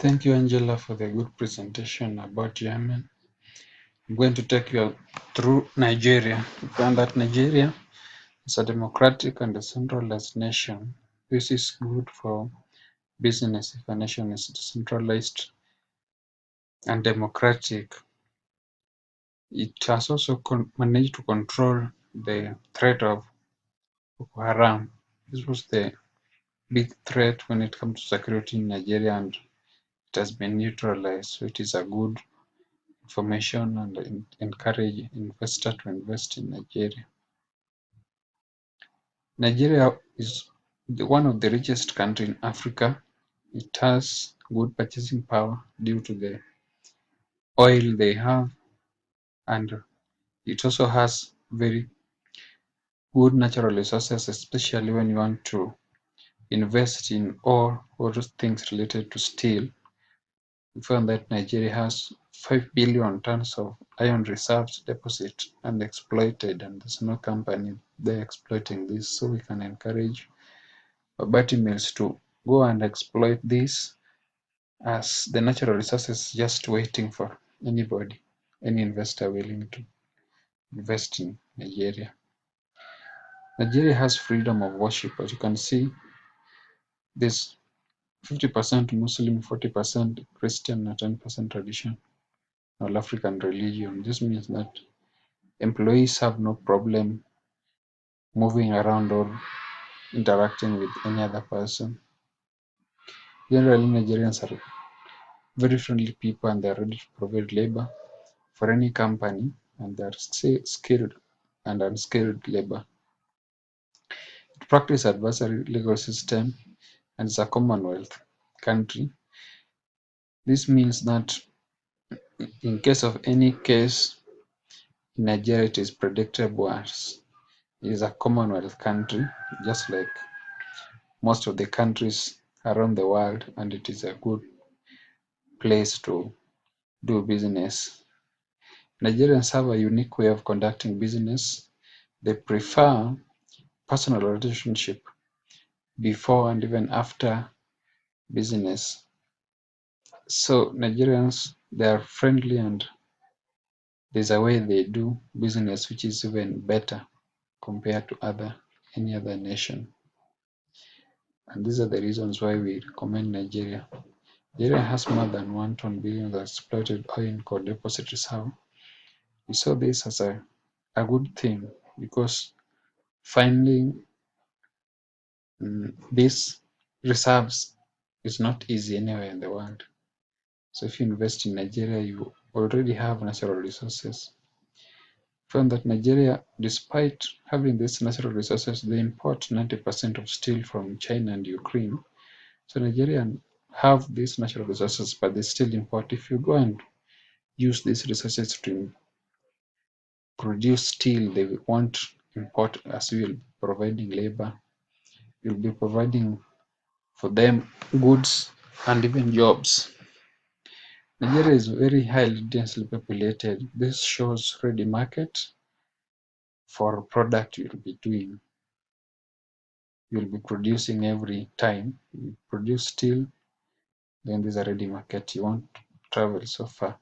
Thank you, Angela, for the good presentation about Yemen. I'm going to take you through Nigeria. We found that Nigeria is a democratic and decentralized nation. This is good for business if a nation is decentralized and democratic. It has also managed to control the threat of Boko Haram. This was the big threat when it comes to security in Nigeria, and it has been neutralized. So it is a good information and encourage investor to invest in Nigeria. Nigeria is one of the richest country in Africa. It has good purchasing power due to the oil they have, and it also has very good natural resources, especially when you want to invest in ore or things related to steel. We found that Nigeria has 5 billion tons of iron reserves deposit unexploited, and there's no company there exploiting this. So we can encourage Babati Mills to go and exploit this, as the natural resources just waiting for anybody, any investor willing to invest in Nigeria. Nigeria has freedom of worship. As you can see, there's 50% Muslim, 40% Christian, and 10% traditional African religion. This means that employees have no problem moving around or interacting with any other person. Generally, Nigerians are very friendly people, and they are ready to provide labor for any company, and they are skilled and unskilled labor. It practices adversary legal system and is a Commonwealth country. This means that in case of any case in Nigeria, it is predictable as it is a Commonwealth country, just like most of the countries around the world, and it is a good place to do business. Nigerians have a unique way of conducting business. They prefer personal relationship before and even after business. So Nigerians, they are friendly, and there's a way they do business which is even better compared to any other nation. And these are the reasons why we recommend Nigeria. Nigeria has more than 1 billion of exploited oil in core deposit reserve. We saw this as a good thing, because finding these reserves is not easy anywhere in the world. So if you invest in Nigeria, you already have natural resources. Found that Nigeria, despite having these natural resources, they import 90% of steel from China and Ukraine. So Nigerians have these natural resources, but they still import. If you go and use these resources to produce steel, they won't import, as you will be providing labor. You'll be providing for them goods and even jobs. Nigeria is very highly densely populated. This shows ready market for product you'll be doing. You'll be producing every time. You produce steel, then there's a ready market. You won't travel so far.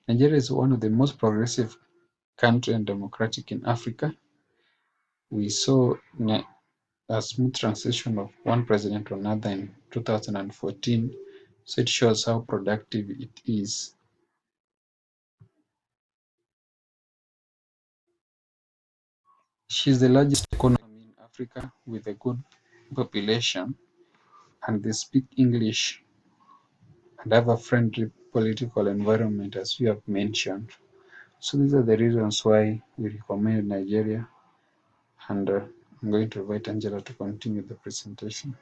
Nigeria is one of the most progressive country and democratic in Africa. We saw a smooth transition of one president to another in 2014. So it shows how productive it is. She's the largest economy in Africa with a good population, and they speak English and have a friendly political environment, as we have mentioned. So these are the reasons why we recommend Nigeria, and I'm going to invite Angela to continue the presentation.